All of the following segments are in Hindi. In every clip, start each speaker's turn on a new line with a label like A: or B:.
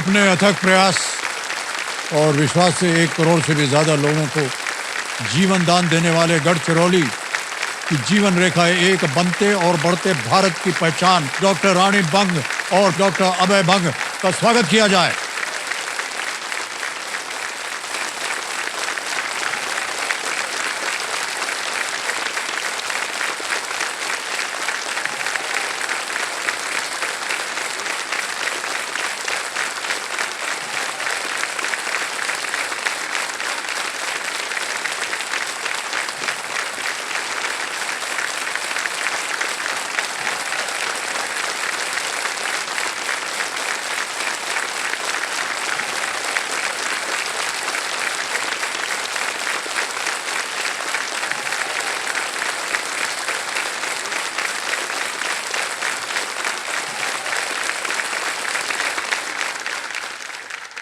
A: अपने अथक प्रयास और विश्वास से 1 करोड़ से भी ज्यादा लोगों को जीवन दान देने वाले गढ़चिरौली की जीवन रेखाएं एक बनते और बढ़ते भारत की पहचान डॉक्टर रानी बंग और डॉक्टर अभय बंग का स्वागत किया जाए।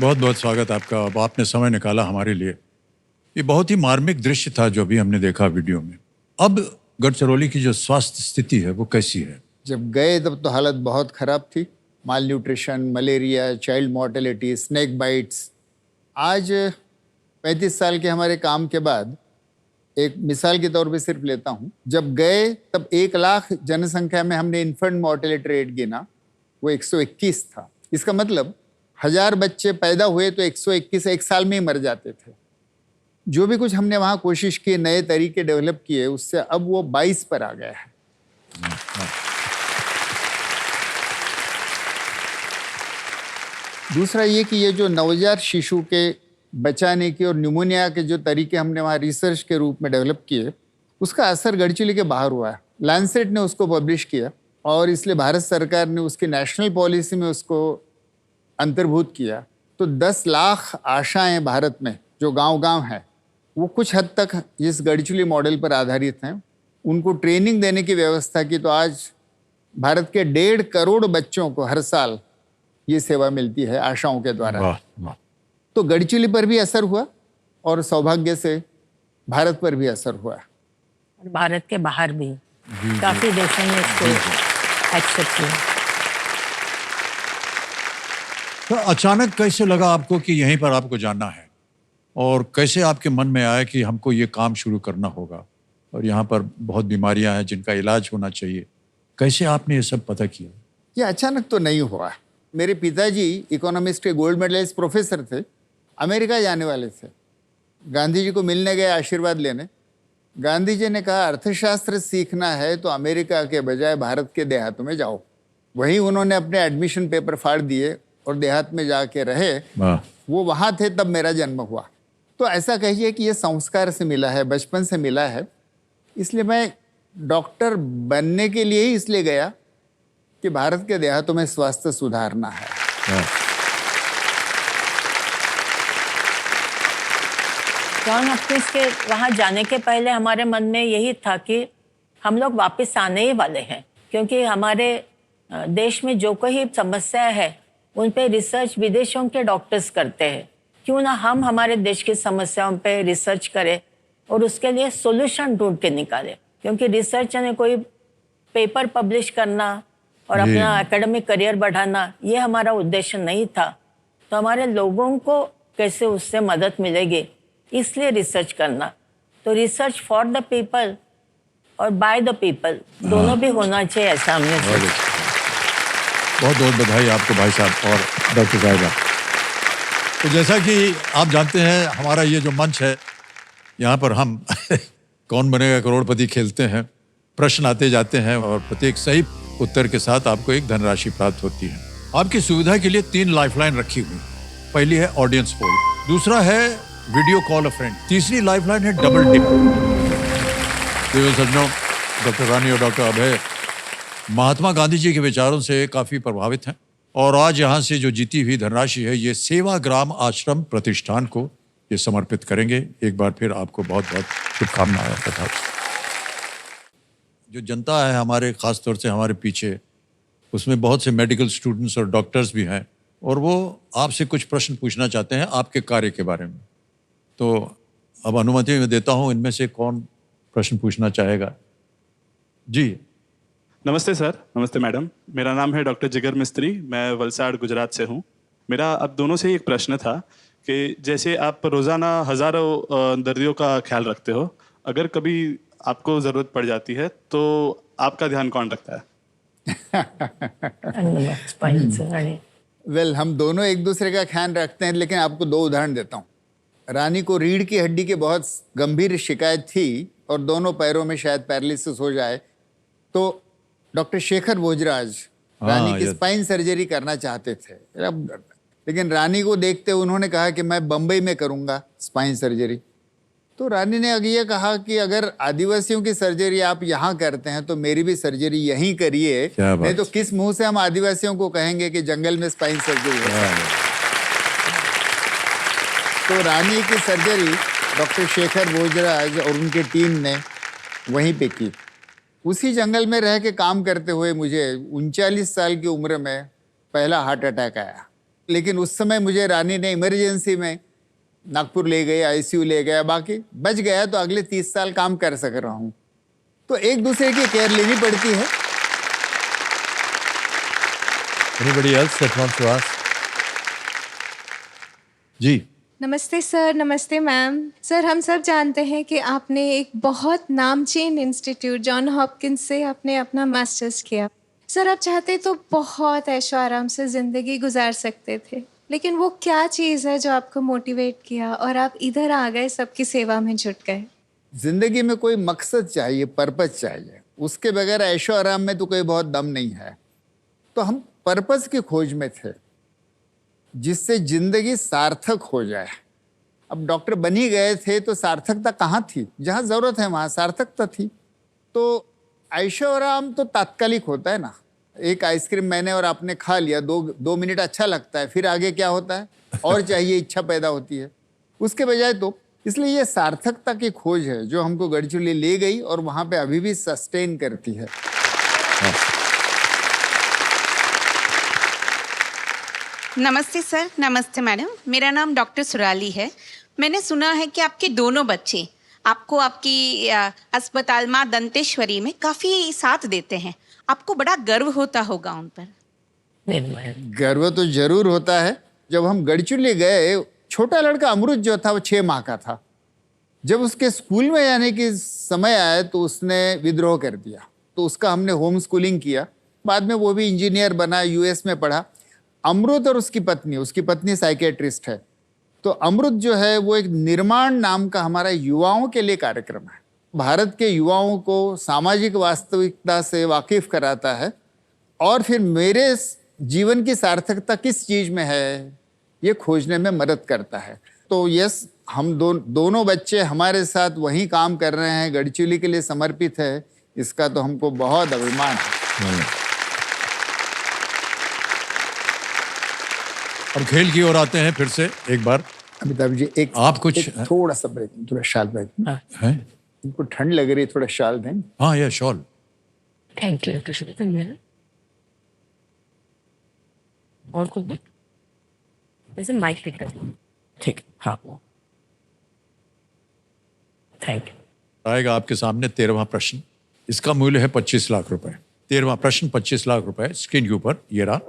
A: बहुत बहुत स्वागत आपका। अब आपने समय निकाला हमारे लिए। ये बहुत ही मार्मिक दृश्य था जो अभी हमने देखा वीडियो में। अब गढ़चिरौली की जो स्वास्थ्य स्थिति है वो कैसी है?
B: जब गए तब तो हालत बहुत ख़राब थी। Malnutrition, malaria, child mortality, snake bites. आज 35 साल के हमारे काम के बाद एक मिसाल के तौर पे सिर्फ लेता हूँ, जब गए तब 1 लाख जनसंख्या में हमने इन्फेंट मोर्टेलिटी रेट गिना, वो 121 था। इसका मतलब 1000 बच्चे पैदा हुए तो 121 एक साल में ही मर जाते थे। जो भी कुछ हमने वहाँ कोशिश की, नए तरीके डेवलप किए, उससे अब वो 22 पर आ गया है। दूसरा ये कि ये जो नवजात शिशु के बचाने की और न्यूमोनिया के जो तरीके हमने वहाँ रिसर्च के रूप में डेवलप किए, उसका असर गढ़चिरौली के बाहर हुआ है। लैंसेट ने उसको पब्लिश किया और इसलिए भारत सरकार ने उसकी नेशनल पॉलिसी में उसको अंतर्भूत किया। तो 10 लाख आशाएं भारत में जो गांव-गांव हैं, वो कुछ हद तक इस गढ़चिरौली मॉडल पर आधारित हैं। उनको ट्रेनिंग देने की व्यवस्था की, तो आज भारत के 1.5 करोड़ बच्चों को हर साल ये सेवा मिलती है आशाओं के द्वारा।
A: वाह, वाह।
B: तो गढ़चिरौली पर भी असर हुआ और सौभाग्य से भारत पर भी असर हुआ।
C: और भारत के बाहर भी काफी देशों में इसको एक्सेप्ट किया।
A: तो अचानक कैसे लगा आपको कि यहीं पर आपको जानना है, और कैसे आपके मन में आया कि हमको ये काम शुरू करना होगा और यहाँ पर बहुत बीमारियां हैं जिनका इलाज होना चाहिए? कैसे आपने ये सब पता किया?
B: ये अचानक तो नहीं हुआ। मेरे पिताजी इकोनॉमिक्स के गोल्ड मेडलिस्ट प्रोफेसर थे, अमेरिका जाने वाले थे। गांधी जी को मिलने गए आशीर्वाद लेने। गांधी जी ने कहा अर्थशास्त्र सीखना है तो अमेरिका के बजाय भारत के देहातों में जाओ। वहीं उन्होंने अपने एडमिशन पेपर फाड़ दिए और देहात में जाके रहे। वो वहाँ थे तब मेरा जन्म हुआ। तो ऐसा कहिए कि ये संस्कार से मिला है, बचपन से मिला है। इसलिए मैं डॉक्टर बनने के लिए ही इसलिए गया कि भारत के देहातों में स्वास्थ्य सुधारना है।
C: जॉन हॉपकिंस के वहाँ जाने के पहले हमारे मन में यही था कि हम लोग वापस आने ही वाले हैं, क्योंकि हमारे देश में जो कोई समस्या है उन पे रिसर्च विदेशों के डॉक्टर्स करते हैं। क्यों ना हम हमारे देश की समस्याओं पे रिसर्च करें और उसके लिए सॉल्यूशन ढूंढ के निकालें। क्योंकि रिसर्च ने कोई पेपर पब्लिश करना और अपना एकेडमिक करियर बढ़ाना, ये हमारा उद्देश्य नहीं था। तो हमारे लोगों को कैसे उससे मदद मिलेगी, इसलिए रिसर्च करना। तो रिसर्च फॉर द पीपल और बाय द पीपल दोनों भी होना चाहिए, ऐसा हमने सोचा।
A: बहुत बहुत बधाई आपको भाई साहब और डॉक्टर साहिबा। तो जैसा कि आप जानते हैं, हमारा ये जो मंच है, यहाँ पर हम कौन बनेगा करोड़पति खेलते हैं। प्रश्न आते जाते हैं और प्रत्येक सही उत्तर के साथ आपको एक धनराशि प्राप्त होती है। आपकी सुविधा के लिए 3 लाइफलाइन रखी हुई। पहली है ऑडियंस पोल, दूसरा है वीडियो कॉल अ फ्रेंड, तीसरी लाइफलाइन है डबल टिप। सज्जनों, डॉक्टर रानी और डॉक्टर अभय महात्मा गांधी जी के विचारों से काफी प्रभावित हैं और आज यहाँ से जो जीती हुई धनराशि है ये सेवाग्राम आश्रम प्रतिष्ठान को ये समर्पित करेंगे। एक बार फिर आपको बहुत बहुत शुभकामनाएं तथा जो जनता है हमारे, खास तौर से हमारे पीछे, उसमें बहुत से मेडिकल स्टूडेंट्स और डॉक्टर्स भी हैं और वो आपसे कुछ प्रश्न पूछना चाहते हैं आपके कार्य के बारे में। तो अब अनुमति मैं देता हूँ, इनमें से कौन प्रश्न पूछना चाहेगा? जी।
D: नमस्ते सर। नमस्ते मैडम। मेरा नाम है डॉक्टर जिगर मिस्त्री। मैं वलसाड़ गुजरात से हूँ। मेरा आप दोनों से ही एक प्रश्न था कि जैसे आप रोज़ाना हज़ारों दर्दियों का ख्याल रखते हो, अगर कभी आपको ज़रूरत पड़ जाती है तो आपका ध्यान कौन रखता है?
C: Spine surgery.
B: वेल, हम दोनों एक दूसरे का ख्याल रखते हैं, लेकिन आपको दो उदाहरण देता हूँ। रानी को रीढ़ की हड्डी की बहुत गंभीर शिकायत थी और दोनों पैरों में शायद पैरालिसिस हो जाए, तो डॉक्टर शेखर भोजराज रानी की स्पाइन सर्जरी करना चाहते थे। लेकिन रानी को देखते उन्होंने कहा कि मैं बम्बई में करूँगा स्पाइन सर्जरी। तो रानी ने अगर ये कहा कि अगर आदिवासियों की सर्जरी आप यहाँ करते हैं तो मेरी भी सर्जरी यहीं करिए, नहीं तो किस मुंह से हम आदिवासियों को कहेंगे कि जंगल में स्पाइन सर्जरी है। तो रानी की सर्जरी डॉक्टर शेखर भोजराज और उनकी टीम ने वहीं पे की। उसी जंगल में रह के काम करते हुए मुझे 39 साल की उम्र में पहला हार्ट अटैक आया, लेकिन उस समय मुझे रानी ने इमरजेंसी में नागपुर ले गए, आईसीयू ले गया, बाकी बच गया तो अगले 30 साल काम कर सक रहा हूँ। तो एक दूसरे की केयर लेनी पड़ती है।
A: Anybody else that wants to ask? जी।
E: नमस्ते सर, नमस्ते मैम। सर, हम सब जानते हैं कि आपने एक बहुत नामचीन इंस्टीट्यूट जॉन हॉपकिंस से आपने अपना मास्टर्स किया। सर, आप चाहते तो बहुत ऐशो आराम से ज़िंदगी गुजार सकते थे, लेकिन वो क्या चीज़ है जो आपको मोटिवेट किया और आप इधर आ गए, सबकी सेवा में जुट गए?
B: जिंदगी में कोई मकसद चाहिए, पर्पस चाहिए। उसके बगैर ऐशो आराम में तो कोई बहुत दम नहीं है। तो हम पर्पस की खोज में थे जिससे जिंदगी सार्थक हो जाए। अब डॉक्टर बन ही गए थे तो सार्थकता कहाँ थी? जहाँ जरूरत है वहाँ सार्थकता थी। तो ऐशो आराम तो तात्कालिक होता है ना। एक आइसक्रीम मैंने और आपने खा लिया, दो मिनट अच्छा लगता है, फिर आगे क्या होता है? और चाहिए, इच्छा पैदा होती है। उसके बजाय तो इसलिए ये सार्थकता की खोज है जो हमको गढ़चिरौली ले गई और वहाँ पे अभी भी सस्टेन करती है।
F: नमस्ते सर, नमस्ते मैडम। मेरा नाम डॉक्टर सुराली है। मैंने सुना है कि आपके दोनों बच्चे आपको आपकी अस्पताल माँ दंतेश्वरी में काफ़ी साथ देते हैं। आपको बड़ा गर्व होता होगा उन पर।
B: गर्व तो जरूर होता है। जब हम गढ़चिरौली गए, छोटा लड़का अमृत जो था वो 6 माह का था। जब उसके स्कूल में जाने की समय आया तो उसने विद्रोह कर दिया, तो उसका हमने होम स्कूलिंग किया। बाद में वो भी इंजीनियर बना, यूएस में पढ़ा। अमृत और उसकी पत्नी साइकेट्रिस्ट है। तो अमृत जो है वो एक निर्माण नाम का हमारा युवाओं के लिए कार्यक्रम है। भारत के युवाओं को सामाजिक वास्तविकता से वाकिफ कराता है और फिर मेरे जीवन की सार्थकता किस चीज़ में है ये खोजने में मदद करता है। तो यस, हम दोनों बच्चे हमारे साथ वहीं काम कर रहे हैं, गढ़चिरौली के लिए समर्पित है। इसका तो हमको बहुत अभिमान है।
A: अब खेल की ओर आते हैं फिर से एक बार।
B: अमिताभ जी,
A: आप कुछ
B: थोड़ा सा ब्रेक, थोड़ा शाल ब्रेक
A: है?
B: इनको ठंड लग रही है, थोड़ा शाल दें।
A: हाँ, ये शॉल।
C: Thank you. और कुछ वैसे माइक पिक कर। ठीक, हाँ, थैंक यू।
A: आएगा आपके सामने 13वां प्रश्न। इसका मूल्य है 25 लाख रुपए। 13वां प्रश्न 25 लाख रुपए स्क्रीन के ऊपर ये रहा।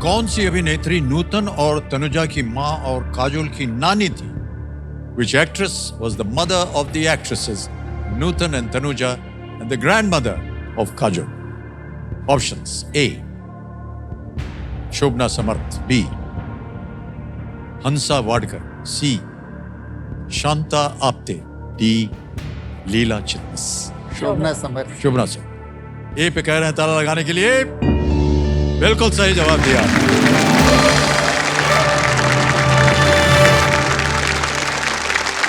A: कौन सी अभिनेत्री नूतन और तनुजा की मां और काजोल की नानी थी? Which actress was the mother of the actresses Nutan and Tanuja and the grandmother of Kajol? Options: A. Shobna Samarth. B. Hansa Wadkar. C. Shanta Apte. D. Leela Chitnis.
B: Shobhana Samarth.
A: Shobhana sir ए पे कह रहे हैं ताला लगाने के लिए। बिल्कुल सही जवाब दिया।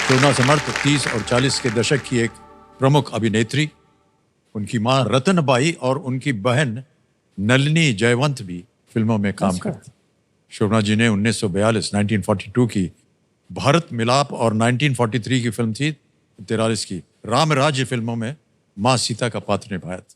A: शोभना समर्थ 30 और 40 के दशक की एक प्रमुख अभिनेत्री। उनकी मां रतनबाई और उनकी बहन नलिनी जयवंत भी फिल्मों में काम करती। शोभना जी ने 1942 की भारत मिलाप और 1943 की फिल्म थी 43 की राम राज्य फिल्मों में मां सीता का पात्र निभाया था।